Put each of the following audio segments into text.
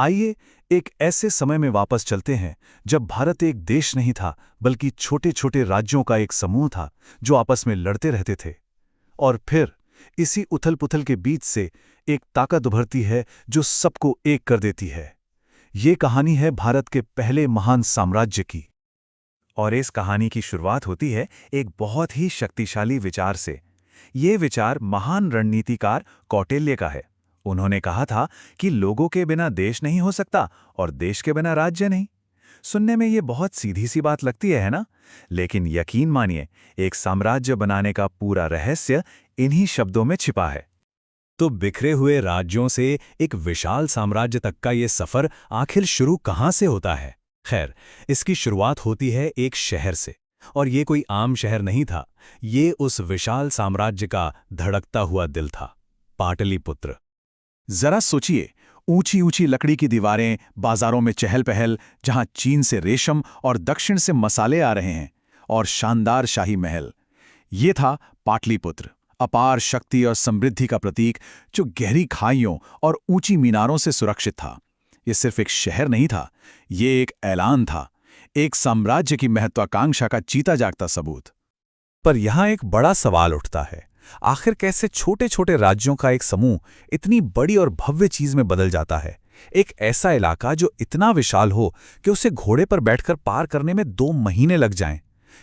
आइए एक ऐसे समय में वापस चलते हैं जब भारत एक देश नहीं था बल्कि छोटे छोटे राज्यों का एक समूह था जो आपस में लड़ते रहते थे। और फिर इसी उथल पुथल के बीच से एक ताकत उभरती है जो सबको एक कर देती है। ये कहानी है भारत के पहले महान साम्राज्य की। और इस कहानी की शुरुआत होती है एक बहुत ही शक्तिशाली विचार से। ये विचार महान रणनीतिकार कौटिल्य का है। उन्होंने कहा था कि लोगों के बिना देश नहीं हो सकता और देश के बिना राज्य नहीं। सुनने में ये बहुत सीधी सी बात लगती है ना? लेकिन यकीन मानिए, एक साम्राज्य बनाने का पूरा रहस्य इन्हीं शब्दों में छिपा है। तो बिखरे हुए राज्यों से एक विशाल साम्राज्य तक का ये सफर आखिर शुरू कहाँ से होता है? खैर, इसकी शुरुआत होती है एक शहर से। और ये कोई आम शहर नहीं था, ये उस विशाल साम्राज्य का धड़कता हुआ दिल था, पाटलिपुत्र। जरा सोचिए, ऊंची ऊंची लकड़ी की दीवारें, बाजारों में चहल पहल, जहां चीन से रेशम और दक्षिण से मसाले आ रहे हैं, और शानदार शाही महल। ये था पाटलिपुत्र, अपार शक्ति और समृद्धि का प्रतीक, जो गहरी खाइयों और ऊंची मीनारों से सुरक्षित था। ये सिर्फ एक शहर नहीं था, ये एक ऐलान था, एक साम्राज्य की महत्वाकांक्षा का जीता जागता सबूत। पर यहाँ एक बड़ा सवाल उठता है, आखिर कैसे छोटे छोटे राज्यों का एक समूह इतनी बड़ी और भव्य चीज में बदल जाता है? एक ऐसा इलाका जो इतना विशाल हो कि उसे घोड़े पर बैठकर पार करने में 2 महीने लग जाएं।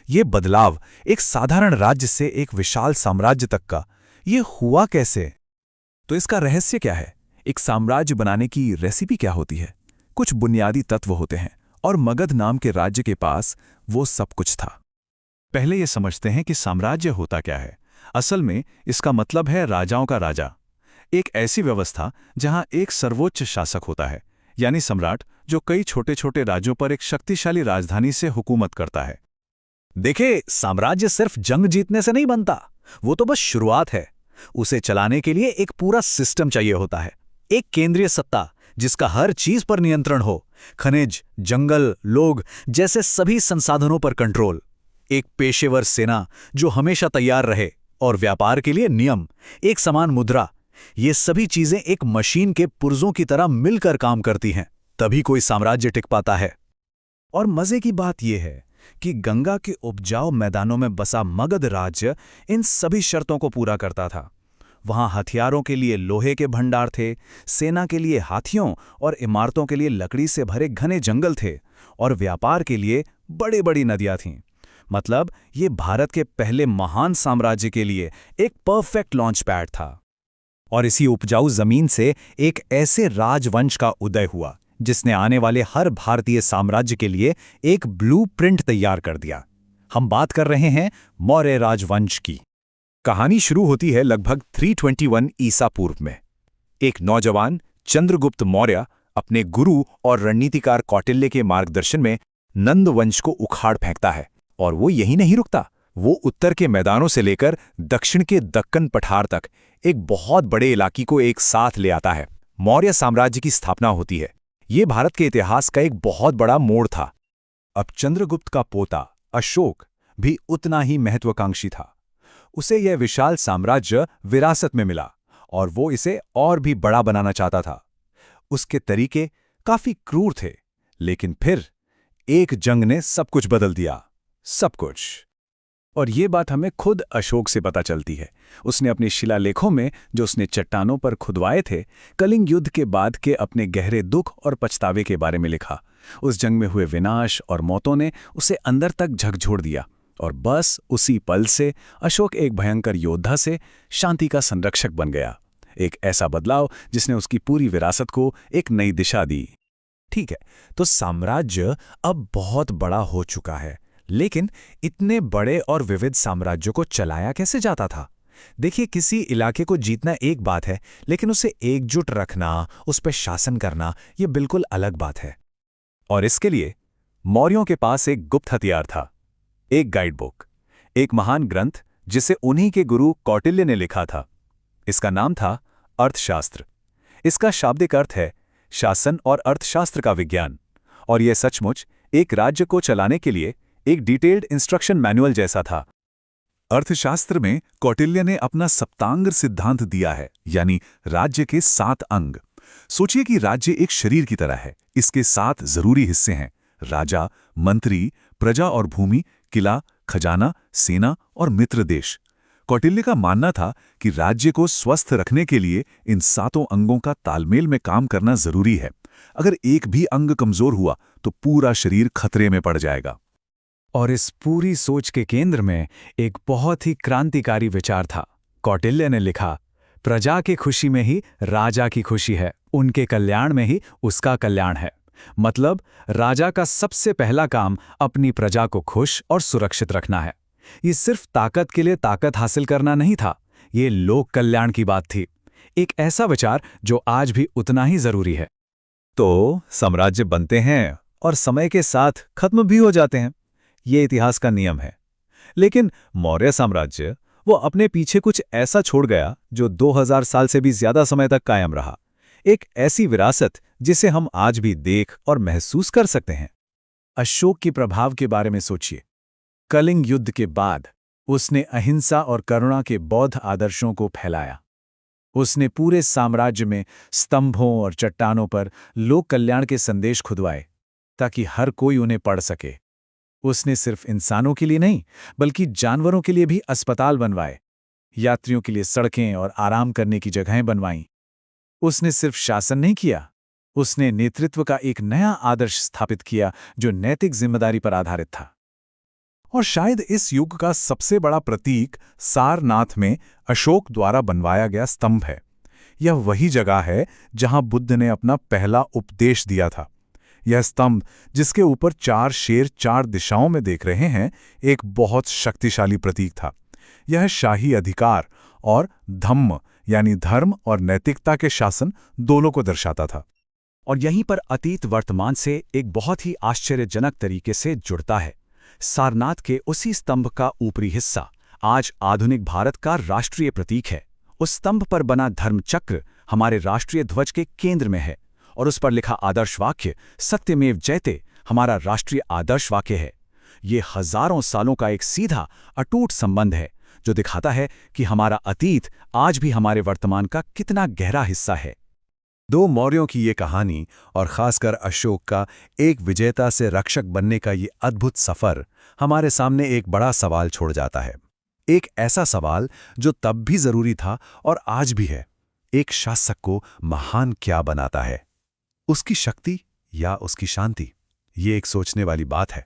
ये बदलाव एक साधारण राज्य से एक विशाल साम्राज्य तक का, ये हुआ कैसे? तो इसका रहस्य क्या है? एक साम्राज्य बनाने की रेसिपी क्या होती है? कुछ बुनियादी तत्व होते हैं, और मगध नाम के राज्य के पास वो सब कुछ था। पहले ये समझते हैं कि साम्राज्य होता क्या है। असल में इसका मतलब है राजाओं का राजा। एक ऐसी व्यवस्था जहां एक सर्वोच्च शासक होता है, यानी सम्राट, जो कई छोटे छोटे राज्यों पर एक शक्तिशाली राजधानी से हुकूमत करता है। देखे, साम्राज्य सिर्फ जंग जीतने से नहीं बनता, वो तो बस शुरुआत है। उसे चलाने के लिए एक पूरा सिस्टम चाहिए होता है। एक केंद्रीय सत्ता जिसका हर चीज पर नियंत्रण हो, खनिज, जंगल, लोग जैसे सभी संसाधनों पर कंट्रोल। एक पेशेवर सेना जो हमेशा तैयार रहे, और व्यापार के लिए नियम, एक समान मुद्रा। ये सभी चीजें एक मशीन के पुर्जों की तरह मिलकर काम करती हैं, तभी कोई साम्राज्य टिक पाता है। और मजे की बात यह है कि गंगा के उपजाऊ मैदानों में बसा मगध राज्य इन सभी शर्तों को पूरा करता था। वहां हथियारों के लिए लोहे के भंडार थे, सेना के लिए हाथियों और इमारतों के लिए लकड़ी से भरे घने जंगल थे, और व्यापार के लिए बड़ी बड़ी नदियां थीं। मतलब ये भारत के पहले महान साम्राज्य के लिए एक परफेक्ट लॉन्च पैड था। और इसी उपजाऊ जमीन से एक ऐसे राजवंश का उदय हुआ जिसने आने वाले हर भारतीय साम्राज्य के लिए एक ब्लूप्रिंट तैयार कर दिया। हम बात कर रहे हैं मौर्य राजवंश की। कहानी शुरू होती है लगभग 321 ईसा पूर्व में। एक नौजवान चंद्रगुप्त मौर्य अपने गुरु और रणनीतिकार कौटिल्य के मार्गदर्शन में नंद वंश को उखाड़ फेंकता है। और वो यही नहीं रुकता, वो उत्तर के मैदानों से लेकर दक्षिण के दक्कन पठार तक एक बहुत बड़े इलाके को एक साथ ले आता है। मौर्य साम्राज्य की स्थापना होती है। ये भारत के इतिहास का एक बहुत बड़ा मोड़ था। अब चंद्रगुप्त का पोता अशोक भी उतना ही महत्वाकांक्षी था। उसे यह विशाल साम्राज्य विरासत में मिला, और वो इसे और भी बड़ा बनाना चाहता था। उसके तरीके काफी क्रूर थे, लेकिन फिर एक जंग ने सब कुछ बदल दिया, सब कुछ। और ये बात हमें खुद अशोक से पता चलती है। उसने अपने शिलालेखों में, जो उसने चट्टानों पर खुदवाए थे, कलिंग युद्ध के बाद के अपने गहरे दुख और पछतावे के बारे में लिखा। उस जंग में हुए विनाश और मौतों ने उसे अंदर तक झकझोर दिया, और बस उसी पल से अशोक एक भयंकर योद्धा से शांति का संरक्षक बन गया। एक ऐसा बदलाव जिसने उसकी पूरी विरासत को एक नई दिशा दी। ठीक है, तो साम्राज्य अब बहुत बड़ा हो चुका है, लेकिन इतने बड़े और विविध साम्राज्यों को चलाया कैसे जाता था? देखिए, किसी इलाके को जीतना एक बात है, लेकिन उसे एकजुट रखना, उस पर शासन करना, यह बिल्कुल अलग बात है। और इसके लिए मौर्यों के पास एक गुप्त हथियार था, एक गाइड बुक, एक महान ग्रंथ जिसे उन्हीं के गुरु कौटिल्य ने लिखा था। इसका नाम था अर्थशास्त्र। इसका शाब्दिक अर्थ है शासन और अर्थशास्त्र का विज्ञान। और यह सचमुच एक राज्य को चलाने के लिए एक डिटेल्ड इंस्ट्रक्शन मैनुअल जैसा था। अर्थशास्त्र में कौटिल्य ने अपना सप्तांग सिद्धांत दिया है, यानी राज्य के 7 अंग। सोचिए कि राज्य एक शरीर की तरह है। इसके 7 जरूरी हिस्से हैं: राजा, मंत्री, प्रजा और भूमि, किला, खजाना, सेना और मित्र देश। कौटिल्य का मानना था कि राज्य को स्वस्थ रखने के लिए इन 7 अंगों का तालमेल में काम करना जरूरी है। अगर एक भी अंग कमजोर हुआ तो पूरा शरीर खतरे में पड़ जाएगा। और इस पूरी सोच के केंद्र में एक बहुत ही क्रांतिकारी विचार था। कौटिल्य ने लिखा, प्रजा की खुशी में ही राजा की खुशी है, उनके कल्याण में ही उसका कल्याण है। मतलब राजा का सबसे पहला काम अपनी प्रजा को खुश और सुरक्षित रखना है। ये सिर्फ ताकत के लिए ताकत हासिल करना नहीं था, ये लोक कल्याण की बात थी। एक ऐसा विचार जो आज भी उतना ही जरूरी है। तो साम्राज्य बनते हैं और समय के साथ खत्म भी हो जाते हैं, ये इतिहास का नियम है। लेकिन मौर्य साम्राज्य वो अपने पीछे कुछ ऐसा छोड़ गया जो 2000 साल से भी ज्यादा समय तक कायम रहा। एक ऐसी विरासत जिसे हम आज भी देख और महसूस कर सकते हैं। अशोक के प्रभाव के बारे में सोचिए। कलिंग युद्ध के बाद उसने अहिंसा और करुणा के बौद्ध आदर्शों को फैलाया। उसने पूरे साम्राज्य में स्तंभों और चट्टानों पर लोक कल्याण के संदेश खुदवाए ताकि हर कोई उन्हें पढ़ सके। उसने सिर्फ इंसानों के लिए नहीं बल्कि जानवरों के लिए भी अस्पताल बनवाए, यात्रियों के लिए सड़कें और आराम करने की जगहें बनवाईं। उसने सिर्फ शासन नहीं किया, उसने नेतृत्व का एक नया आदर्श स्थापित किया जो नैतिक जिम्मेदारी पर आधारित था। और शायद इस युग का सबसे बड़ा प्रतीक सारनाथ में अशोक द्वारा बनवाया गया स्तंभ है। यह वही जगह है जहां बुद्ध ने अपना पहला उपदेश दिया था। यह स्तंभ, जिसके ऊपर 4 शेर 4 दिशाओं में देख रहे हैं, एक बहुत शक्तिशाली प्रतीक था। यह शाही अधिकार और धम्म यानी धर्म और नैतिकता के शासन दोनों को दर्शाता था। और यहीं पर अतीत वर्तमान से एक बहुत ही आश्चर्यजनक तरीके से जुड़ता है। सारनाथ के उसी स्तंभ का ऊपरी हिस्सा आज आधुनिक भारत का राष्ट्रीय प्रतीक है। उस स्तंभ पर बना धर्मचक्र हमारे राष्ट्रीय ध्वज के केंद्र में है और उस पर लिखा आदर्श वाक्य सत्यमेव जयते हमारा राष्ट्रीय आदर्श वाक्य है। ये हजारों सालों का एक सीधा अटूट संबंध है जो दिखाता है कि हमारा अतीत आज भी हमारे वर्तमान का कितना गहरा हिस्सा है। 2 मौर्यों की ये कहानी और खासकर अशोक का एक विजेता से रक्षक बनने का ये अद्भुत सफर हमारे सामने एक बड़ा सवाल छोड़ जाता है। एक ऐसा सवाल जो तब भी जरूरी था और आज भी है। एक शासक को महान क्या बनाता है? उसकी शक्ति या उसकी शांति? ये एक सोचने वाली बात है।